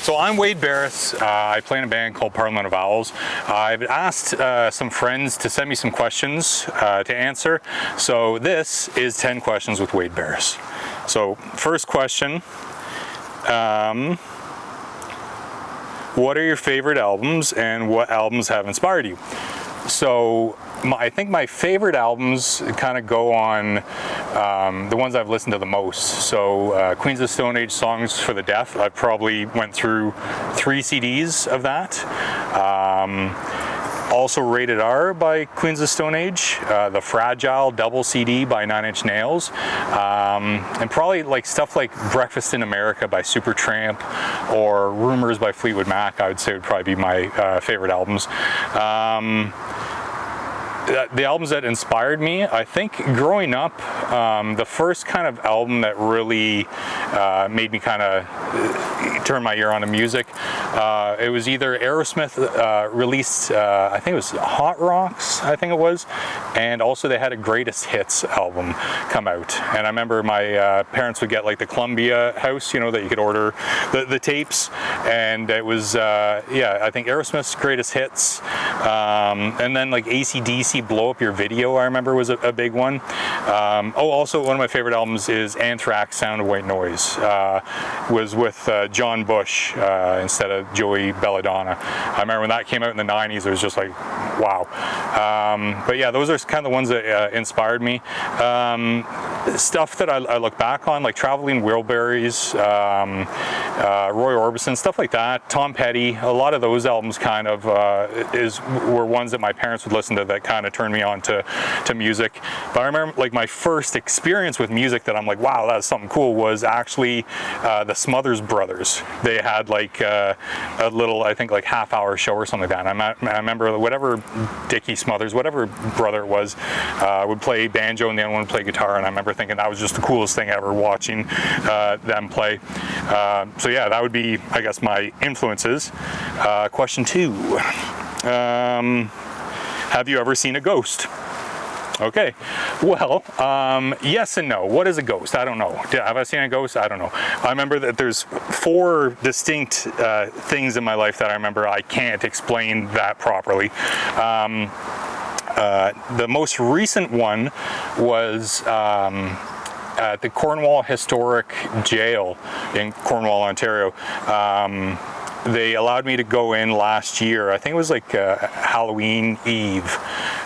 So I'm Wade Barras. I play in a band called Parliament of Owls. I've asked some friends to send me some questions to answer. So this is 10 questions with Wade Barras. So first question, what are your favorite albums and what albums have inspired you? So I think my favorite albums kind of go on the ones I've listened to the most. So Queens of Stone Age, Songs for the Deaf, I probably went through 3 CDs of that. Also Rated R by Queens of Stone Age, the Fragile double CD by 9 Inch Nails, and probably like stuff like Breakfast in America by Supertramp or Rumors by Fleetwood Mac, I would say would probably be my favorite albums. The albums that inspired me, I think growing up, the first kind of album that really made me kind of turn my ear onto music, it was either Aerosmith released, I think it was Hot Rocks, I think it was, and also they had a Greatest Hits album come out. And I remember my parents would get like the Columbia House, you know, that you could order the tapes, and it was, yeah, I think Aerosmith's Greatest Hits, and then like AC/DC Blow Up Your Video, I remember was a big one. Oh, also one of my favorite albums is Anthrax, Sound of White Noise, was with John Bush instead of Joey Belladonna. I remember when that came out in the 90s, it was just like, wow. But yeah, those are kind of the ones that inspired me. Stuff that I look back on, like Traveling Wilburys, Roy Orbison, stuff like that, Tom Petty, a lot of those albums kind of were ones that my parents would listen to that kind of turned me on to music. But I remember like my first experience with music that I'm like, wow, that's something cool, was actually the Smothers Brothers. They had like a little, I think like half-hour show or something like that. And I remember whatever Dickie Smothers, whatever brother it was, would play banjo and the other one would play guitar. And I remember thinking that was just the coolest thing ever, watching them play. So yeah, that would be, I guess, my influences. Question 2. Have you ever seen a ghost? Okay, well, yes and no. What is a ghost? I don't know. Have I seen a ghost? I don't know. I remember that there's 4 distinct things in my life that I remember I can't explain that properly. The most recent one was at the Cornwall Historic Jail in Cornwall, Ontario. They allowed me to go in last year. I think it was like Halloween Eve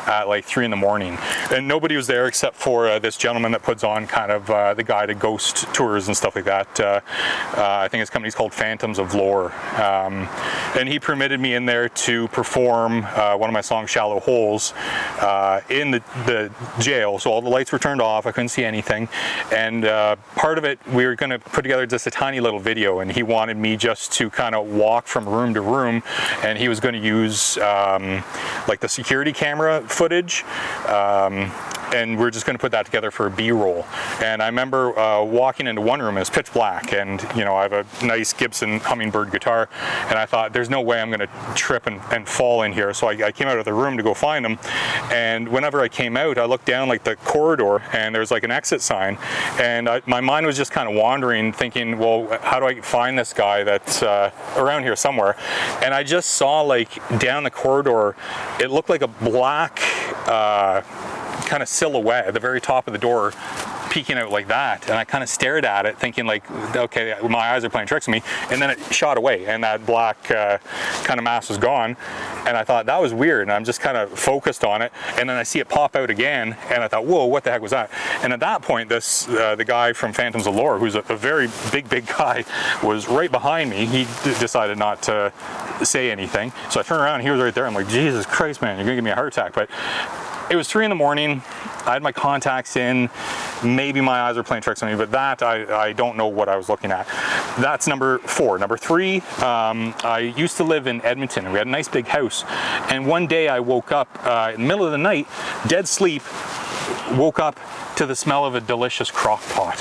at like 3 in the morning. And nobody was there except for this gentleman that puts on kind of the guided ghost tours and stuff like that. I think his company's called Phantoms of Lore. And he permitted me in there to perform one of my songs, Shallow Holes, in the jail. So all the lights were turned off. I couldn't see anything. And part of it, we were going to put together just a tiny little video, and he wanted me just to kind of walk from room to room, and he was going to use like the security camera footage, and we're just going to put that together for a B-roll. And I remember walking into one room, it was pitch black, and you know, I have a nice Gibson Hummingbird guitar, and I thought there's no way I'm going to trip and fall in here. So I came out of the room to go find him, and whenever I came out, I looked down like the corridor, and there's like an exit sign, and my mind was just kind of wandering, thinking, well, how do I find this guy that's around here somewhere? And I just saw like down the corridor, it looked like a black kind of silhouette at the very top of the door, peeking out like that. And I kind of stared at it thinking like, okay, my eyes are playing tricks on me. And then it shot away, and that black kind of mass was gone. And I thought that was weird, and I'm just kind of focused on it. And then I see it pop out again, and I thought, whoa, what the heck was that? And at that point, this the guy from Phantoms of Lore, who's a very big guy, was right behind me. He decided not to say anything. So I turned around, and he was right there. I'm like, Jesus Christ, man, you're gonna give me a heart attack. But it was 3 in the morning. I had my contacts in. Maybe my eyes were playing tricks on me, but that I don't know what I was looking at. That's number 4. Number 3, I used to live in Edmonton, and we had a nice big house. And one day I woke up in the middle of the night, dead sleep, woke up to the smell of a delicious crock pot,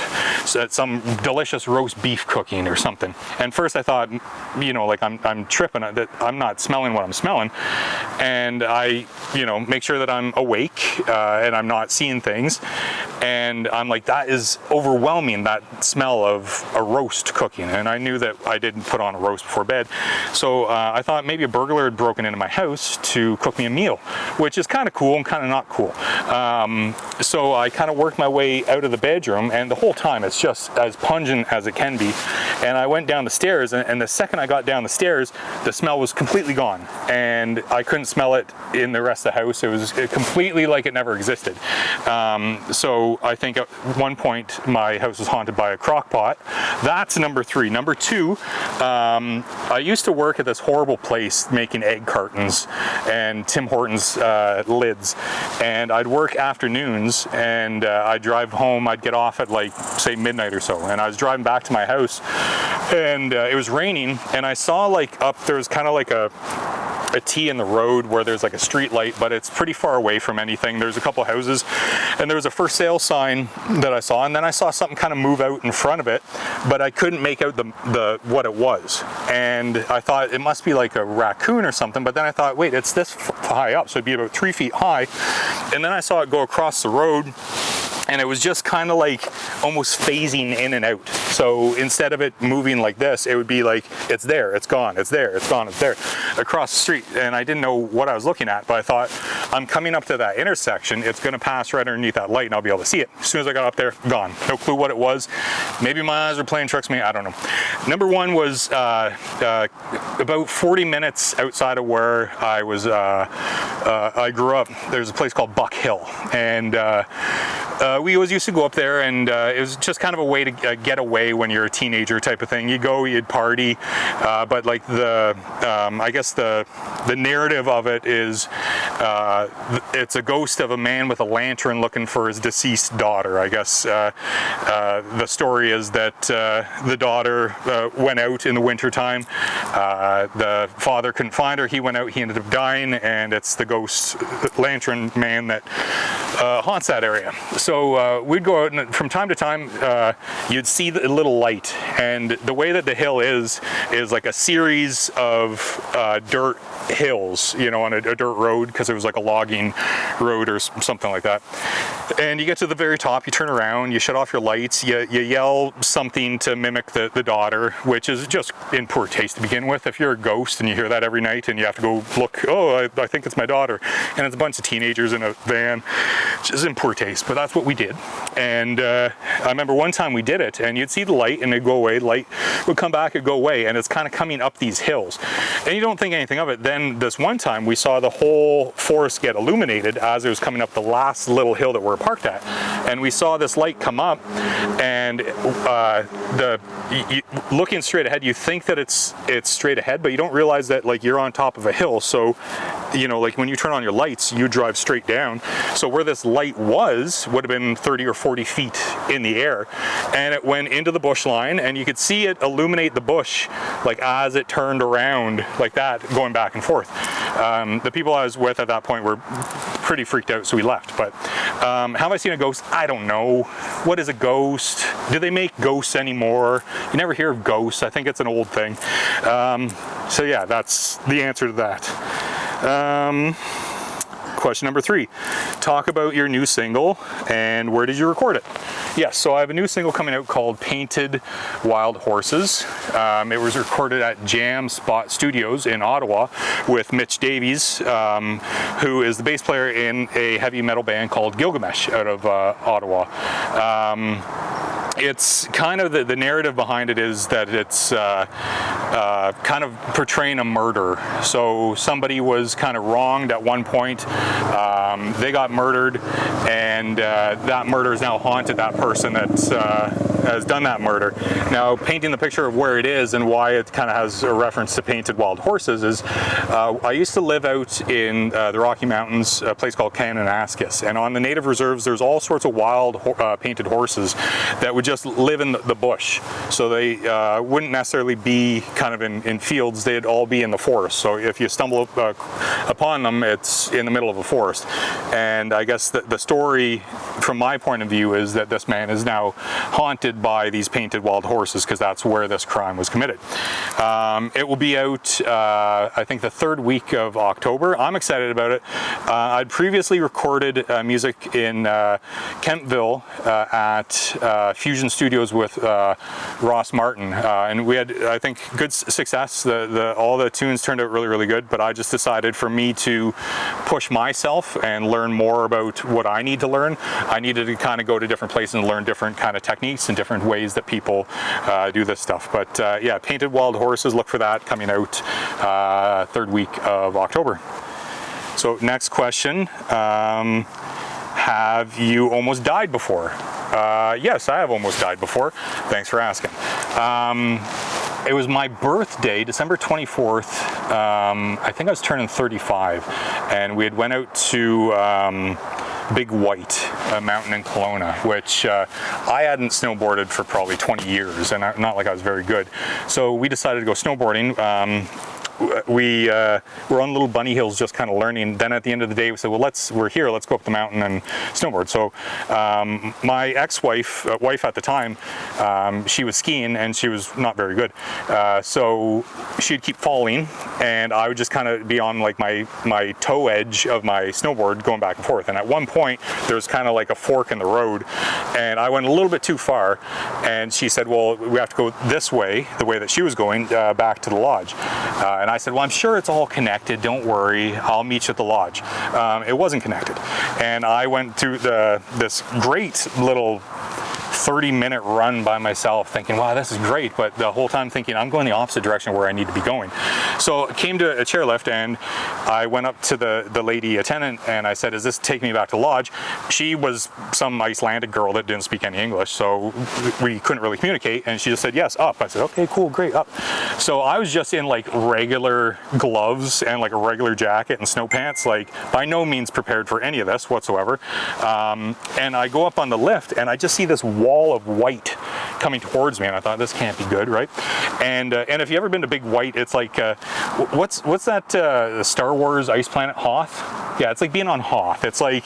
so some delicious roast beef cooking or something. And first I thought, you know, like I'm tripping, that I'm not smelling what I'm smelling, and I, you know, make sure that I'm awake and I'm not seeing things, and I'm like, that is overwhelming, that smell of a roast cooking. And I knew that I didn't put on a roast before bed, so I thought maybe a burglar had broken into my house to cook me a meal, which is kind of cool and kind of not cool. So I kind of worked my way out of the bedroom, and the whole time it's just as pungent as it can be. And I went down the stairs, and the second I got down the stairs, the smell was completely gone, and I couldn't smell it in the rest of the house. It was completely like it never existed. So I think at one point my house was haunted by a crock pot. That's number 3. Number 2, I used to work at this horrible place making egg cartons and Tim Hortons lids, and I'd work afternoons, and I'd drive home. I'd get off at like, say, midnight or so, and I was driving back to my house, and it was raining, and I saw like up there's kind of like a T in the road where there's like a street light, but it's pretty far away from anything. There's a couple houses, and there was a for sale sign that I saw, and then I saw something kind of move out in front of it, but I couldn't make out the what it was, and I thought it must be like a raccoon or something. But then I thought, wait, it's this high up, so it'd be about 3 feet high. And then I saw it go across the road, and it was just kind of like almost phasing in and out. So instead of it moving like this, it would be like, it's there, it's gone, it's there, it's gone, it's there, across the street. And I didn't know what I was looking at, but I thought, I'm coming up to that intersection, it's gonna pass right underneath that light and I'll be able to see it. As soon as I got up there, gone. No clue what it was. Maybe my eyes were playing tricks on me, I don't know. Number 1 was about 40 minutes outside of where I was, I grew up. There's a place called Buck Hill, and we always used to go up there, and it was just kind of a way to get away when you're a teenager type of thing. You go, you'd party, but like I guess the narrative of it is it's a ghost of a man with a lantern looking for his deceased daughter. I guess the story is that the daughter went out in the wintertime. The father couldn't find her. He went out, he ended up dying, and it's the ghost lantern man that haunts that area. So we'd go out, and from time to time you'd see the little light, and the way that the hill is like a series of dirt hills, you know, on a dirt road, because it was like a logging road or something like that. And you get to the very top, you turn around, you shut off your lights, you yell something to mimic the daughter, which is just in poor taste to begin with. If you're a ghost and you hear that every night and you have to go look, oh, I think it's my daughter, and it's a bunch of teenagers in a van, which is in poor taste, but that's what we did. And I remember one time we did it, and you'd see the light and it'd go away, light would come back, it'd go away, and it's kind of coming up these hills. And you don't think anything of it. Then this one time we saw the whole forest get illuminated as it was coming up the last little hill that we're parked at. And we saw this light come up, and looking straight ahead, you think that it's straight ahead, but you don't realize that like you're on top of a hill. So, you know, like when you turn on your lights, you drive straight down. So where this light would have been 30 or 40 feet in the air, and it went into the bush line, and you could see it illuminate the bush like as it turned around like that, going back and forth. The people I was with at that point were pretty freaked out, so we left. But have I seen a ghost? I don't know. What is a ghost? Do they make ghosts anymore? You never hear of ghosts. I think it's an old thing. So yeah, that's the answer to that. Question number 3, talk about your new single and where did you record it? Yes, so I have a new single coming out called Painted Wild Horses. It was recorded at Jam Spot Studios in Ottawa with Mitch Davies, who is the bass player in a heavy metal band called Gilgamesh out of Ottawa. It's kind of the narrative behind it is that it's kind of portraying a murder. So somebody was kind of wronged at one point, they got murdered, and that murder has now haunted that person that has done that murder. Now, painting the picture of where it is and why it kind of has a reference to Painted Wild Horses is I used to live out in the Rocky Mountains, a place called Kananaskis, and on the native reserves there's all sorts of wild painted horses that would just live in the bush. So they wouldn't necessarily be kind of in fields, they'd all be in the forest. So if you stumble upon them, it's in the middle of a forest. And I guess the story from my point of view is that this man is now haunted by these painted wild horses, because that's where this crime was committed. It will be out, I think, the 3rd week of October. I'm excited about it. I'd previously recorded music in Kentville at Fusion Studios with Ross Martin, and we had, I think, good success. All the tunes turned out really, really good, but I just decided for me to push myself and learn more about what I need to learn, I needed to kind of go to different places and learn different kind of techniques and different ways that people do this stuff. But yeah, Painted Wild Horses, look for that coming out 3rd week of October. So next question, have you almost died before? Yes, I have almost died before. Thanks for asking. It was my birthday, December 24th. I think I was turning 35, and we had went out to Big White, a mountain in Kelowna, which I hadn't snowboarded for probably 20 years, and not like I was very good. So we decided to go snowboarding. We were on little bunny hills just kind of learning. Then at the end of the day we said, well, we're here, let's go up the mountain and snowboard. So my ex-wife, wife at the time, she was skiing and she was not very good. So she'd keep falling and I would just kind of be on like my toe edge of my snowboard going back and forth. And at one point there was kind of like a fork in the road and I went a little bit too far and she said, well, we have to go this way, the way that she was going, back to the lodge. And I said, well, I'm sure it's all connected. Don't worry. I'll meet you at the lodge. It wasn't connected. And I went through this great little 30-minute run by myself thinking, wow, this is great. But the whole time thinking, I'm going the opposite direction where I need to be going. So I came to a chairlift and I went up to the lady attendant and I said, does this take me back to lodge? She was some Icelandic girl that didn't speak any English, so we couldn't really communicate. And she just said, yes, up. I said, okay, cool, great, up. So I was just in like regular gloves and like a regular jacket and snow pants, like by no means prepared for any of this whatsoever. And I go up on the lift and I just see this wall of white coming towards me, and I thought, this can't be good, right? And if you've ever been to Big White, it's like what's that Star Wars ice planet, Hoth? Yeah, it's like being on Hoth. It's like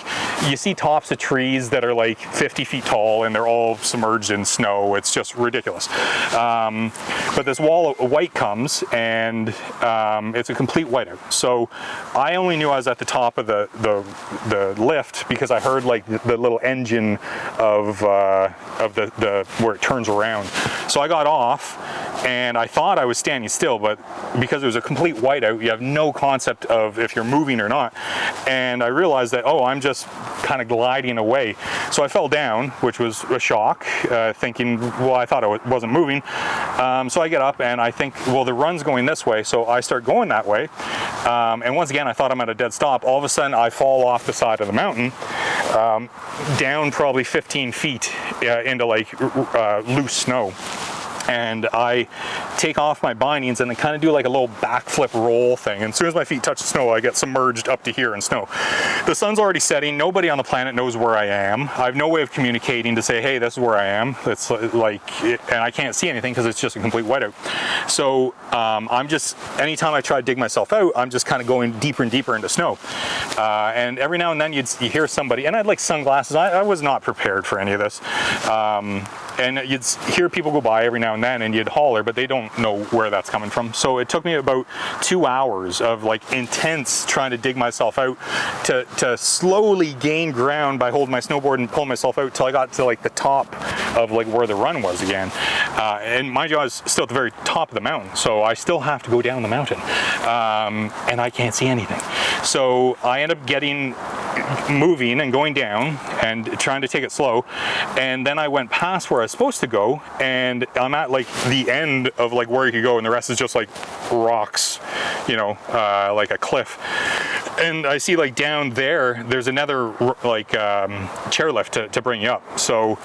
you see tops of trees that are like 50 feet tall and they're all submerged in snow. It's just ridiculous. But this wall of white comes and it's a complete whiteout. So I only knew I was at the top of the lift because I heard like the little engine of the where it turns around. So I got off and I thought I was standing still, but because it was a complete whiteout, you have no concept of if you're moving or not. And I realized that, oh, I'm just kind of gliding away. So I fell down, which was a shock, thinking, well, I thought I wasn't moving. So I get up and I think, well, the run's going this way. So I start going that way. And once again, I thought I'm at a dead stop. All of a sudden, I fall off the side of the mountain, down probably 15 feet into like loose snow. And I take off my bindings and then kind of do like a little backflip roll thing. And as soon as my feet touch the snow, I get submerged up to here in snow. The sun's already setting. Nobody on the planet knows where I am. I have no way of communicating to say, hey, this is where I am. It's like, and I can't see anything because it's just a complete whiteout. So I'm just, anytime I try to dig myself out, I'm just kind of going deeper and deeper into snow. And every now and then you hear somebody, and I had like sunglasses. I was not prepared for any of this. And you'd hear people go by every now and then and you'd holler, but they don't know where that's coming from. So it took me about 2 hours of like intense trying to dig myself out to slowly gain ground by holding my snowboard and pulling myself out till I got to like the top of like where the run was again. And mind you, I was still at the very top of the mountain, so I still have to go down the mountain. And I can't see anything. So I end up moving and going down and trying to take it slow. And then I went past where I was supposed to go, and I'm at like the end of like where you could go, and the rest is just like rocks, you know, like a cliff. And I see like down there's another like chairlift to bring you up. So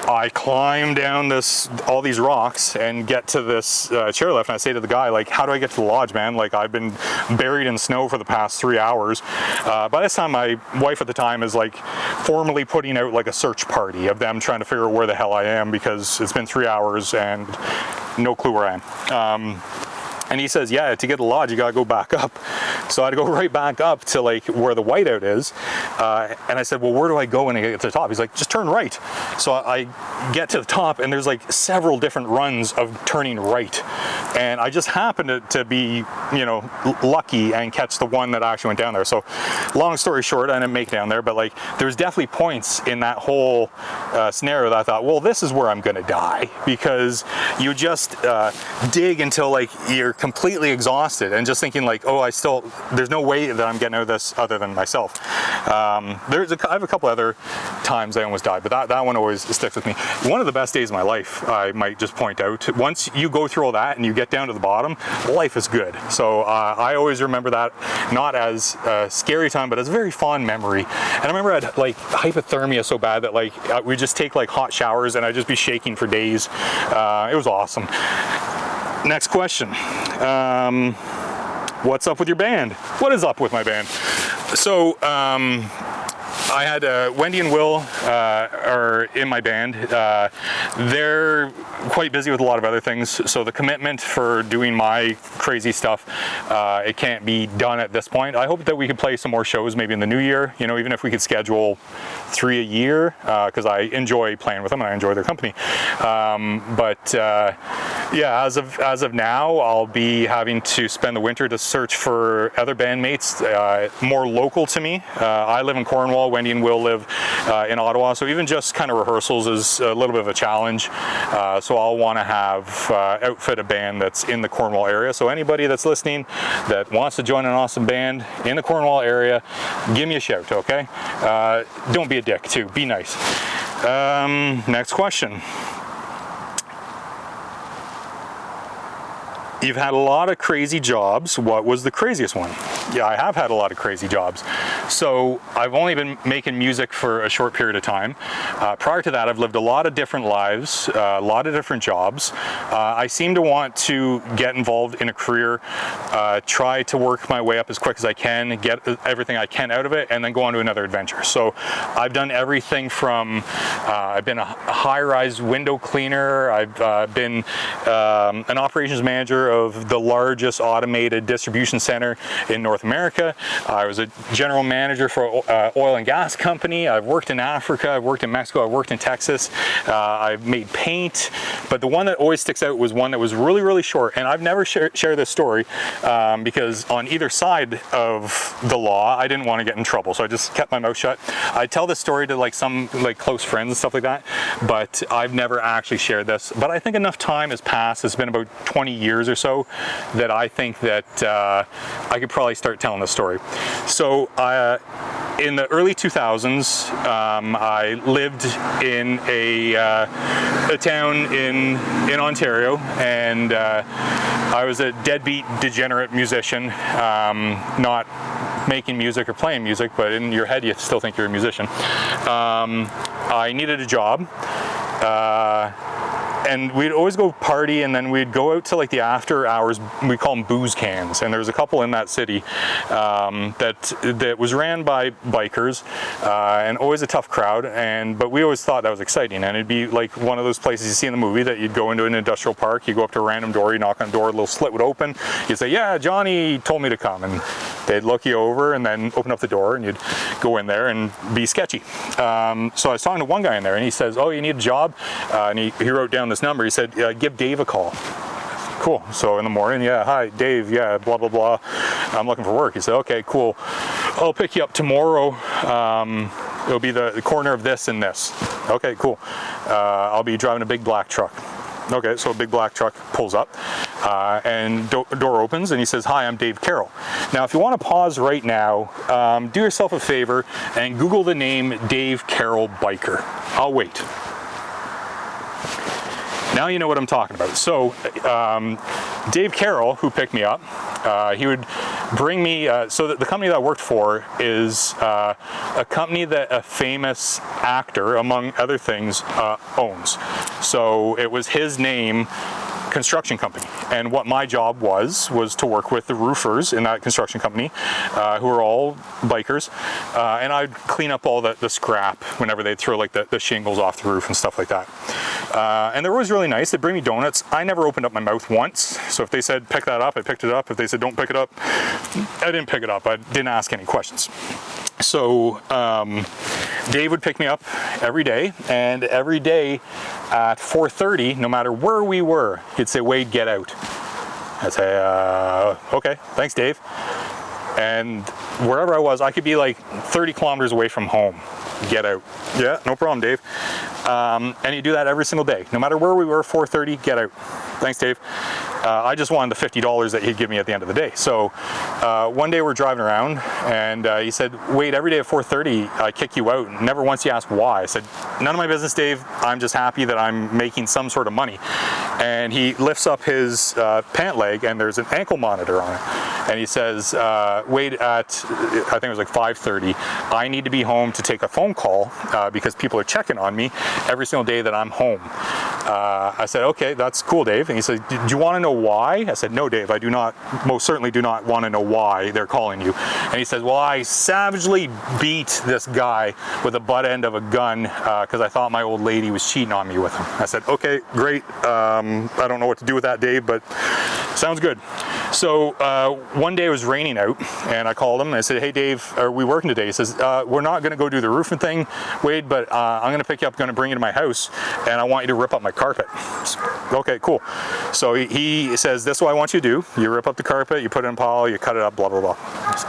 I climb down all these rocks and get to this chairlift, and I say to the guy, like, how do I get to the lodge, man? Like, I've been buried in snow for the past 3 hours. By this time, my wife at the time is like formally putting out like a search party of them trying to figure out where the hell I am, because it's been 3 hours and no clue where I am. And he says, yeah, to get the lodge, you gotta go back up. So I had to go right back up to like where the whiteout is. And I said, well, where do I go when I get to the top? He's like, just turn right. So I get to the top and there's like several different runs of turning right. And I just happened to be, you know, lucky and catch the one that actually went down there. So long story short, I didn't make it down there, but like there's definitely points in that whole scenario that I thought, well, this is where I'm gonna die, because you just dig until like you're completely exhausted and just thinking like, oh, there's no way that I'm getting out of this other than myself. I have a couple other times I almost died, but that one always sticks with me. One of the best days of my life, I might just point out. Once you go through all that and you get down to the bottom, life is good. So I always remember that, not as a scary time, but as a very fond memory. And I remember I had like hypothermia so bad that like we'd just take like hot showers and I'd just be shaking for days. It was awesome. Next question. What's up with your band? What is up with my band? So I had Wendy and Will are in my band. They're quite busy with a lot of other things, so the commitment for doing my crazy stuff, it can't be done at this point. I hope that we could play some more shows maybe in the new year, you know, even if we could schedule 3 a year, because I enjoy playing with them and I enjoy their company. Yeah, as of now, I'll be having to spend the winter to search for other bandmates more local to me. I live in Cornwall, Wendy and Will live in Ottawa, so even just kind of rehearsals is a little bit of a challenge. So I'll want to have outfit a band that's in the Cornwall area. So anybody that's listening that wants to join an awesome band in the Cornwall area, give me a shout, okay? Don't be a dick too, be nice. Next question. You've had a lot of crazy jobs. What was the craziest one? Yeah, I have had a lot of crazy jobs. So I've only been making music for a short period of time. Prior to that, I've lived a lot of different lives, a lot of different jobs. I seem to want to get involved in a career, try to work my way up as quick as I can, get everything I can out of it, and then go on to another adventure. So I've done everything from, I've been a high-rise window cleaner, I've been an operations manager of the largest automated distribution center in North America. I was a general manager for an oil and gas company. I've worked in Africa, I've worked in Mexico, I've worked in Texas. I've made paint, but the one that always sticks out was one that was really, really short. And I've never shared this story because on either side of the law, I didn't want to get in trouble. So I just kept my mouth shut. I tell this story to like some like close friends and stuff like that, but I've never actually shared this. But I think enough time has passed. It's been about 20 years or so that I think that I could probably start telling the story. So in the early 2000s, I lived in a town in Ontario, and I was a deadbeat, degenerate musician, not making music or playing music, but in your head you still think you're a musician. I needed a job. And we'd always go party, and then we'd go out to like the after hours, we call them booze cans, and there's a couple in that city that was ran by bikers, and always a tough crowd, but we always thought that was exciting, and it'd be like one of those places you see in the movie that you'd go into an industrial park, you go up to a random door, you knock on the door, a little slit would open, you'd say, yeah, Johnny told me to come, and they'd look you over and then open up the door and you'd go in there and be sketchy. So I was talking to one guy in there, and he says, oh, you need a job? And he wrote down this number. He said, give Dave a call. Cool. So in the morning, yeah, hi, Dave, yeah, blah, blah, blah. I'm looking for work. He said, okay, cool. I'll pick you up tomorrow. It'll be the corner of this and this. Okay, cool. I'll be driving a big black truck. Okay, so a big black truck pulls up and door opens, and he says, hi, I'm Dave Carroll. Now, if you want to pause right now, do yourself a favor and Google the name Dave Carroll Biker. I'll wait. Now you know what I'm talking about. So Dave Carroll, who picked me up, he would bring me, so the company that I worked for is a company that a famous actor, among other things, owns. So it was his name construction company, and what my job was to work with the roofers in that construction company, who are all bikers, and I'd clean up all the scrap whenever they'd throw like the shingles off the roof and stuff like that. And they were always really nice. They'd bring me donuts. I never opened up my mouth once, so if they said pick that up, I picked it up. If they said don't pick it up, I didn't pick it up. I didn't ask any questions. So Dave would pick me up every day, and every day at 4:30, no matter where we were, he'd say, Wade, get out. I'd say, okay, thanks, Dave. And wherever I was, I could be like 30 kilometers away from home. Get out. Yeah, no problem, Dave. And he'd do that every single day. No matter where we were, 4:30, get out. Thanks, Dave. I just wanted the $50 that he'd give me at the end of the day. So one day we're driving around, and he said, Wade, every day at 4:30, I kick you out. Never once he asked why. I said, none of my business, Dave. I'm just happy that I'm making some sort of money. And he lifts up his pant leg, and there's an ankle monitor on it. And he says, Wade, at, I think it was like 5:30, I need to be home to take a phone call because people are checking on me every single day that I'm home. I said, okay, that's cool, Dave. And he said, do you want to know why? I said, no, Dave, I do not, most certainly do not want to know why they're calling you. And he says, well, I savagely beat this guy with the butt end of a gun because I thought my old lady was cheating on me with him. I said, okay, great. I don't know what to do with that, Dave, but sounds good. So one day it was raining out, and I called him and I said, hey, Dave, are we working today? He says, we're not going to go do the roofing thing, Wade, but I'm going to pick you up, going to bring you to my house, and I want you to rip up my carpet. Okay, cool. So he says, this is what I want you to do. You rip up the carpet, you put it in a pile, you cut it up, blah, blah, blah.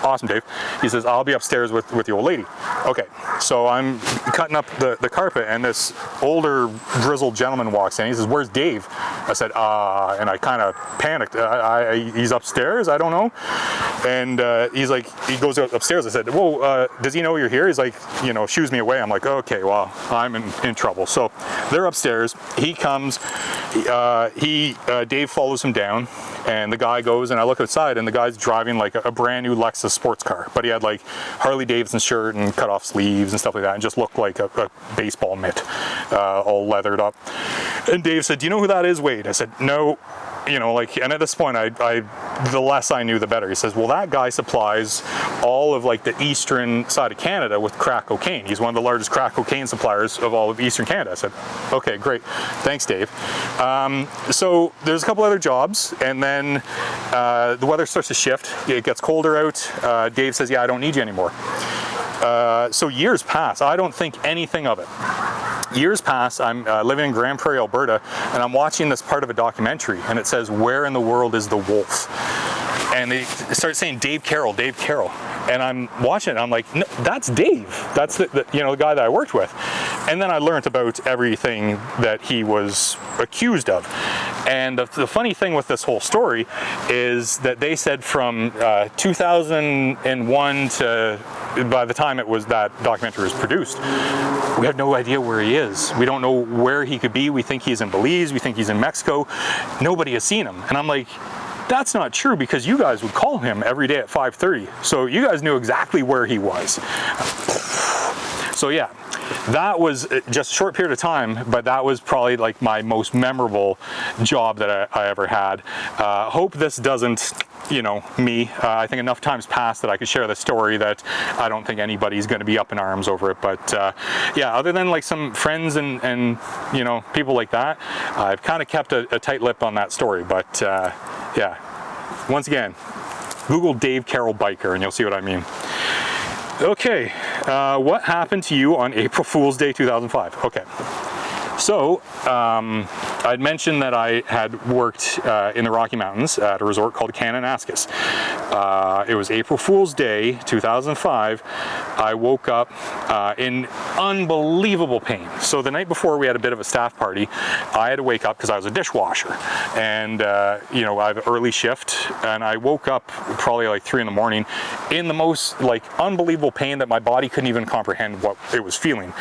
Awesome, Dave. He says, I'll be upstairs with the old lady. Okay, so I'm cutting up the carpet, and this older, grizzled gentleman walks in. He says, where's Dave? I said, and I kind of panicked. He's upstairs, I don't know. And he's like, he goes upstairs. I said, whoa, does he know you're here? He's like, you know, shoos me away. I'm like, okay, well, I'm in trouble. So they're upstairs. He comes, Dave follows him down, and the guy goes, and I look outside, and the guy's driving like a brand new Lexus sports car, but he had like Harley Davidson shirt and cut off sleeves and stuff like that, and just looked like a baseball mitt, all leathered up. And Dave said, do you know who that is, Wade? I said, no. You know, like, and at this point, the less I knew, the better. He says, well, that guy supplies all of like the eastern side of Canada with crack cocaine. He's one of the largest crack cocaine suppliers of all of eastern Canada. I said, okay, great. Thanks, Dave. So there's a couple other jobs, and then the weather starts to shift. It gets colder out. Dave says, yeah, I don't need you anymore. So years pass. I don't think anything of it. Years pass, I'm living in Grand Prairie, Alberta, and I'm watching this part of a documentary, and it says, where in the world is the wolf? And they start saying, Dave Carroll, Dave Carroll. And I'm watching it, and I'm like, no, that's Dave. That's the guy that I worked with. And then I learned about everything that he was accused of. And the funny thing with this whole story is that they said from 2001 to by the time that documentary was produced, we have no idea where he is. We don't know where he could be. We think he's in Belize. We think he's in Mexico. Nobody has seen him. And I'm like, that's not true, because you guys would call him every day at 5:30. So you guys knew exactly where he was. So yeah, that was just a short period of time, but that was probably like my most memorable job that I ever had. Hope this doesn't, me. I think enough times passed that I could share the story that I don't think anybody's going to be up in arms over it. But yeah, other than like some friends and people like that, I've kind of kept a tight lip on that story. But yeah, once again, Google Dave Carroll biker and you'll see what I mean. Okay, what happened to you on April Fool's Day 2005? Okay, so I'd mentioned that I had worked in the Rocky Mountains at a resort called Kananaskis. It was April Fool's Day 2005. I woke up in unbelievable pain. So the night before we had a bit of a staff party, I had to wake up because I was a dishwasher, and I have an early shift, and I woke up probably like 3 in the morning in the most like unbelievable pain that my body couldn't even comprehend what it was feeling.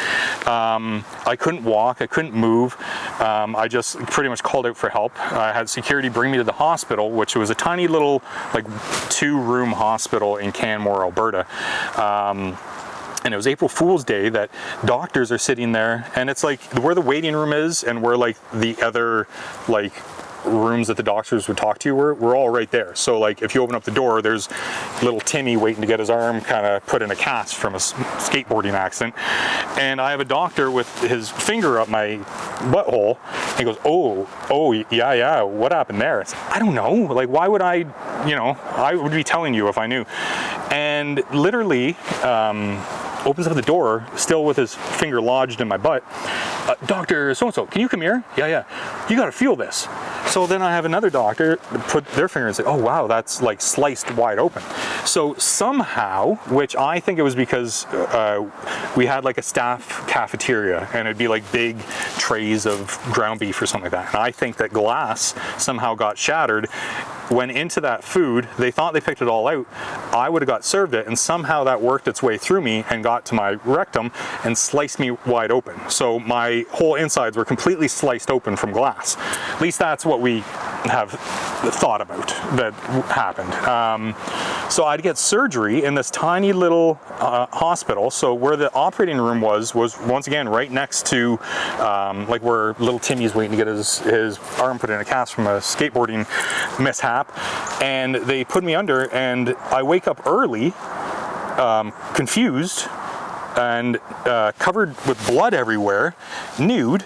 I couldn't walk, I couldn't move. I just pretty much called out for help. I had security bring me to the hospital, which was a tiny little like 2-room hospital in Canmore, Alberta. And it was April Fool's Day that doctors are sitting there, and it's like where the waiting room is and where like the other like rooms that the doctors would talk to you were all right there. So like if you open up the door, there's little Timmy waiting to get his arm kind of put in a cast from a skateboarding accident. And I have a doctor with his finger up my butthole. And he goes, oh, yeah, what happened there? I don't know. Like, why would I, I would be telling you if I knew. And literally, opens up the door, still with his finger lodged in my butt. Dr. So-and-so, can you come here? Yeah. You got to feel this. So then I have another doctor put their finger and say, oh, wow, that's like sliced wide open. So somehow, which I think it was because we had like a staff cafeteria and it'd be like big trays of ground beef or something like that. And I think that glass somehow got shattered, went into that food. They thought they picked it all out. I would have got served it, and somehow that worked its way through me and got to my rectum and sliced me wide open. So my whole insides were completely sliced open from glass. At least that's what we have thought about that happened. So I'd get surgery in this tiny little hospital. So where the operating room was once again right next to like where little Timmy's waiting to get his arm put in a cast from a skateboarding mishap. And they put me under, and I wake up early, confused, and covered with blood everywhere, nude,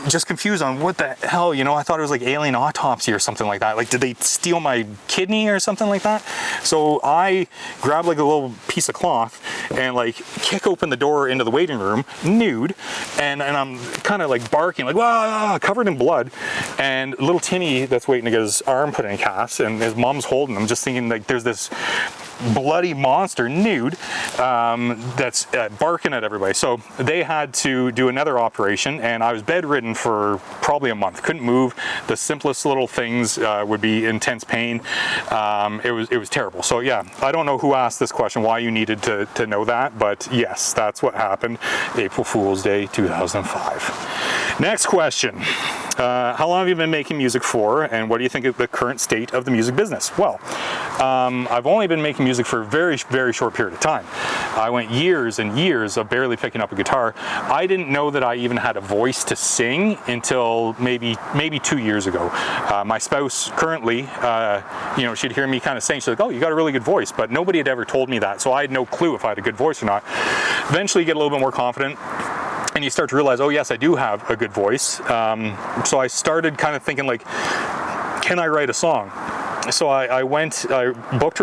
just confused on what the hell, I thought it was like alien autopsy or something like that. Like, did they steal my kidney or something like that? So I grab like a little piece of cloth and like kick open the door into the waiting room, nude, and I'm kind of like barking, like, wow, covered in blood. And little Timmy that's waiting to get his arm put in a cast, and his mom's holding him, just thinking like there's this bloody monster nude that's barking at everybody. So they had to do another operation, and I was bedridden for probably a month. Couldn't move. The simplest little things would be intense pain. It was terrible. So yeah, I don't know who asked this question, why you needed to know that, but yes, that's what happened. April Fool's Day 2005. Next question. How long have you been making music for, and what do you think of the current state of the music business? Well, I've only been making music for a very, very short period of time. I went years and years of barely picking up a guitar. I didn't know that I even had a voice to sing until maybe 2 years ago. My spouse currently, she'd hear me kind of sing. She's like, oh, you got a really good voice, but nobody had ever told me that, so I had no clue if I had a good voice or not. Eventually, you get a little bit more confident, and you start to realize, oh yes, I do have a good voice. So I started kind of thinking like, can I write a song? So I booked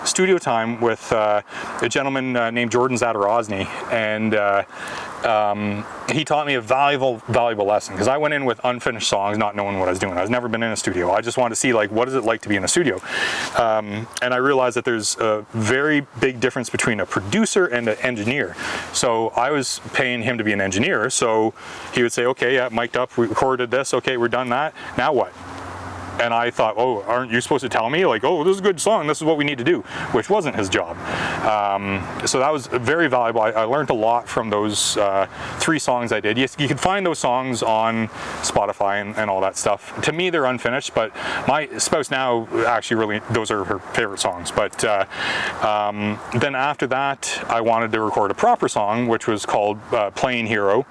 studio time with a gentleman named Jordan Zadarozny, and he taught me a valuable lesson, because I went in with unfinished songs, not knowing what I was doing. I've never been in a studio. I just wanted to see like, what is it like to be in a studio? And I realized that there's a very big difference between a producer and an engineer. So I was paying him to be an engineer. So he would say, okay, yeah, mic'd up, we recorded this, okay, we're done that, now what? And I thought, oh, aren't you supposed to tell me? Like, oh, this is a good song, this is what we need to do, which wasn't his job. So that was very valuable. I learned a lot from those 3 songs I did. Yes, you can find those songs on Spotify and all that stuff. To me, they're unfinished, but my spouse now actually really, those are her favorite songs. But then after that, I wanted to record a proper song, which was called Playing Hero,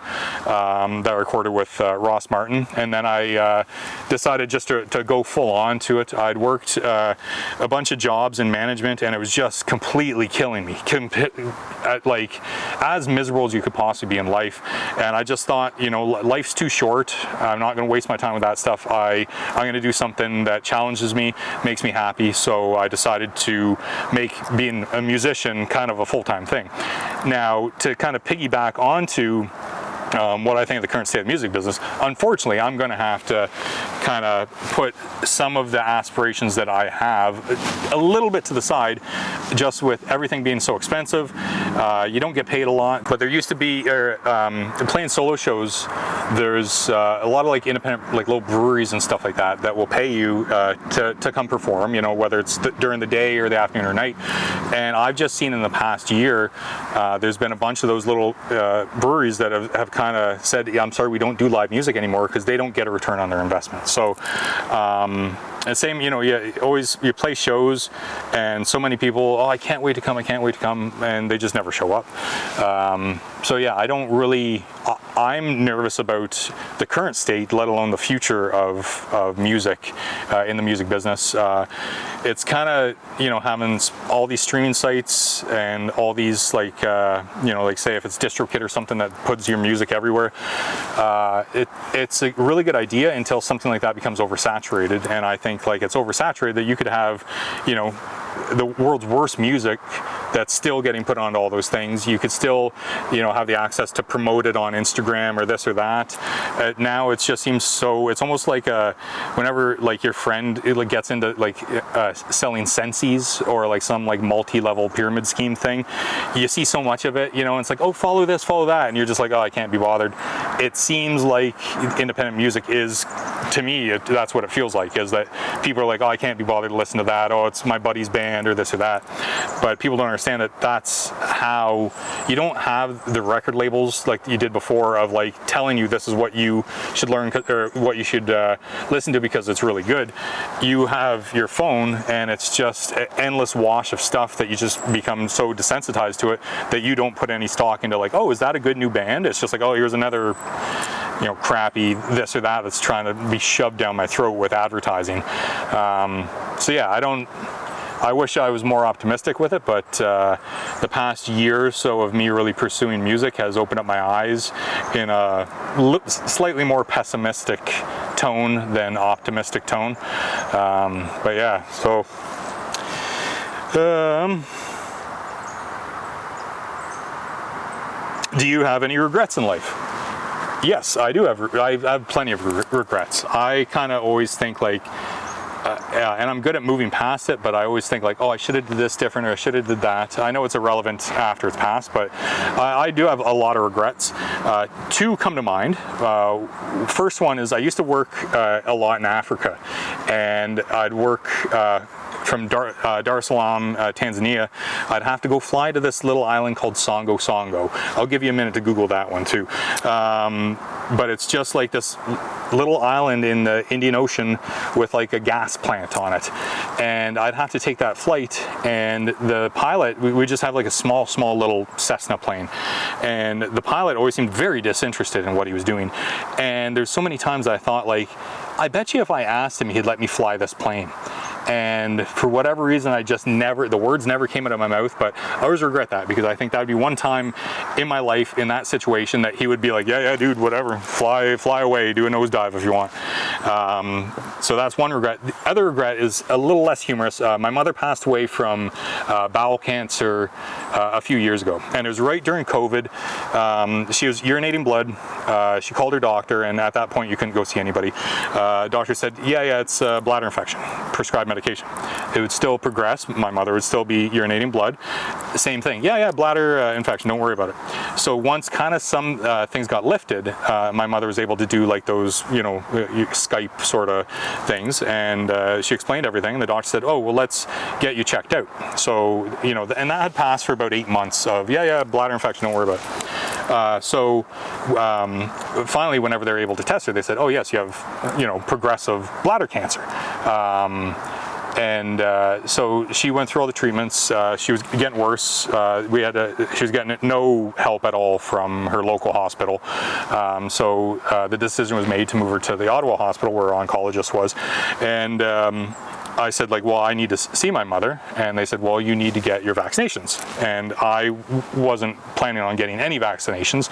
that I recorded with Ross Martin. And then I decided just to go full on to it. I'd worked a bunch of jobs in management, and it was just completely killing me, like as miserable as you could possibly be in life. And I just thought, life's too short. I'm not going to waste my time with that stuff. I'm going to do something that challenges me, makes me happy. So I decided to make being a musician kind of a full-time thing. Now, to kind of piggyback onto what I think of the current state of the music business, unfortunately, I'm going to have to kind of put some of the aspirations that I have a little bit to the side, just with everything being so expensive. You don't get paid a lot, but there used to be, playing solo shows, there's a lot of like independent, like little breweries and stuff like that will pay you to come perform, whether it's during the day or the afternoon or night. And I've just seen in the past year, there's been a bunch of those little breweries that have kind of said, yeah, I'm sorry, we don't do live music anymore, because they don't get a return on their investment. So and same, you play shows, and so many people, oh, I can't wait to come, and they just never show up. So yeah, I don't really, I'm nervous about the current state, let alone the future of music in the music business. It's kind of, you know, having all these streaming sites and all these, like, you know, like say if it's DistroKid or something that puts your music everywhere, it's a really good idea until something like that becomes oversaturated. And I think like it's oversaturated that you could have, you know, the world's worst music that's still getting put onto all those things. You could still, you know, have the access to promote it on Instagram or this or that. Now it just seems so, it's almost like whenever like your friend like gets into like selling sensies or like some like multi-level pyramid scheme thing, you see so much of it, you know, and it's like, oh, follow this, follow that, and you're just like, oh, I can't be bothered. It seems like independent music is, to me, that's what it feels like, is that people are like, oh, I can't be bothered to listen to that, oh, it's my buddy's band or this or that. But people don't understand that that's how you don't have the record labels like you did before of like telling you this is what you should learn or what you should listen to because it's really good. You have your phone and it's just an endless wash of stuff that you just become so desensitized to it that you don't put any stock into like, oh, is that a good new band? It's just like, oh, here's another, you know, crappy this or that that's trying to be shoved down my throat with advertising. So yeah, I wish I was more optimistic with it, but the past year or so of me really pursuing music has opened up my eyes in a slightly more pessimistic tone than optimistic tone. But yeah, so do you have any regrets in life? Yes, I do have. I have plenty of regrets. I kind of always think like, and I'm good at moving past it, but I always think like, oh, I should have did this different, or I should have did that. I know it's irrelevant after it's passed, but I do have a lot of regrets. Two come to mind. First one is I used to work a lot in Africa, and I'd work from Dar es Salaam, Tanzania. I'd have to go fly to this little island called Songo Songo. I'll give you a minute to Google that one too. But it's just like this little island in the Indian Ocean with like a gas plant on it. And I'd have to take that flight, and the pilot, we just have like a small little Cessna plane. And the pilot always seemed very disinterested in what he was doing. And there's so many times I thought like, I bet you if I asked him, he'd let me fly this plane. And for whatever reason, I just never, the words never came out of my mouth, but I always regret that, because I think that would be one time in my life in that situation that he would be like, yeah, dude, whatever, fly away, do a nosedive if you want. So that's one regret. The other regret is a little less humorous. My mother passed away from bowel cancer a few years ago, and it was right during COVID. She was urinating blood. She called her doctor, and at that point you couldn't go see anybody. Doctor said, yeah, it's a bladder infection, prescribed medication. It would still progress. My mother would still be urinating blood. Same thing. Yeah, bladder infection. Don't worry about it. So once kind of some things got lifted, my mother was able to do like those, you know, Skype sort of things, and she explained everything. And the doctor said, oh, well, let's get you checked out. So, you know, and that had passed for about 8 months of, yeah, bladder infection. Don't worry about it. Finally, whenever they were able to test her, they said, oh, yes, you have, you know, progressive bladder cancer. So she went through all the treatments. She was getting worse. She was getting no help at all from her local hospital. So the decision was made to move her to the Ottawa hospital where her oncologist was. And I said, like, well, I need to see my mother. And they said, well, you need to get your vaccinations. And I wasn't planning on getting any vaccinations.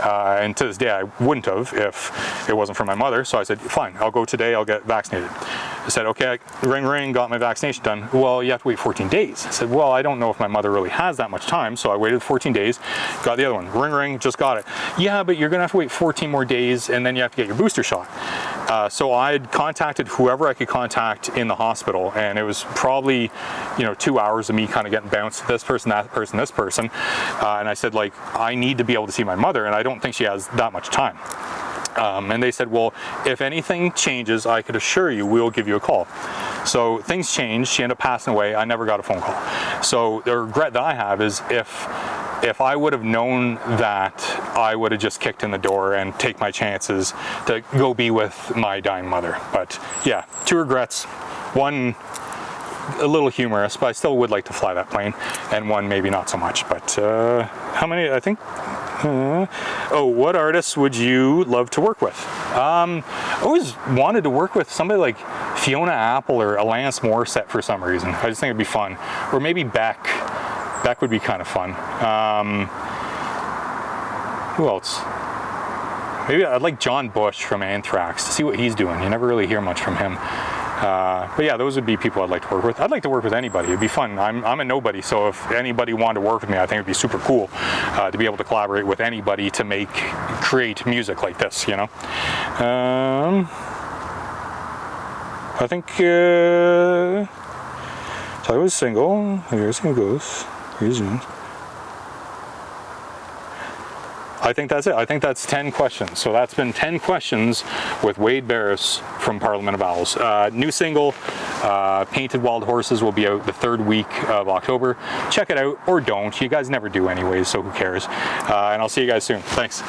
And to this day, I wouldn't have if it wasn't for my mother. So I said, fine, I'll go today, I'll get vaccinated. I said, okay, ring, got my vaccination done. Well, you have to wait 14 days. I said, well, I don't know if my mother really has that much time. So I waited 14 days, got the other one. Ring, just got it. Yeah, but you're going to have to wait 14 more days, and then you have to get your booster shot. So I'd contacted whoever I could contact in the hospital, and it was probably, 2 hours of me kind of getting bounced, this person, that person, this person. And I said, like, I need to be able to see my mother, and I don't think she has that much time. And they said, well, if anything changes, I could assure you we'll give you a call. So things changed. She ended up passing away. I never got a phone call. So the regret that I have is if I would have known that, I would have just kicked in the door and take my chances to go be with my dying mother. But yeah, 2 regrets. One a little humorous, but I still would like to fly that plane, and one maybe not so much. But how many? I think Oh, what artists would you love to work with? I always wanted to work with somebody like Fiona Apple or Alanis Morissette for some reason. I just think it'd be fun. Or maybe Beck. Beck would be kind of fun. Who else? Maybe I'd like John Bush from Anthrax to see what he's doing. You never really hear much from him. But yeah, those would be people I'd like to work with. I'd like to work with anybody. It'd be fun. I'm a nobody, so if anybody wanted to work with me, I think it'd be super cool to be able to collaborate with anybody to create music like this, you know? I think so I was single. Here's how it goes. Here's one. I think that's it. I think that's 10 questions. So that's been 10 questions with Wade Barras from Parliament of Owls. New single, Painted Wild Horses, will be out the 3rd week of October. Check it out, or don't. You guys never do anyways, so who cares? And I'll see you guys soon. Thanks.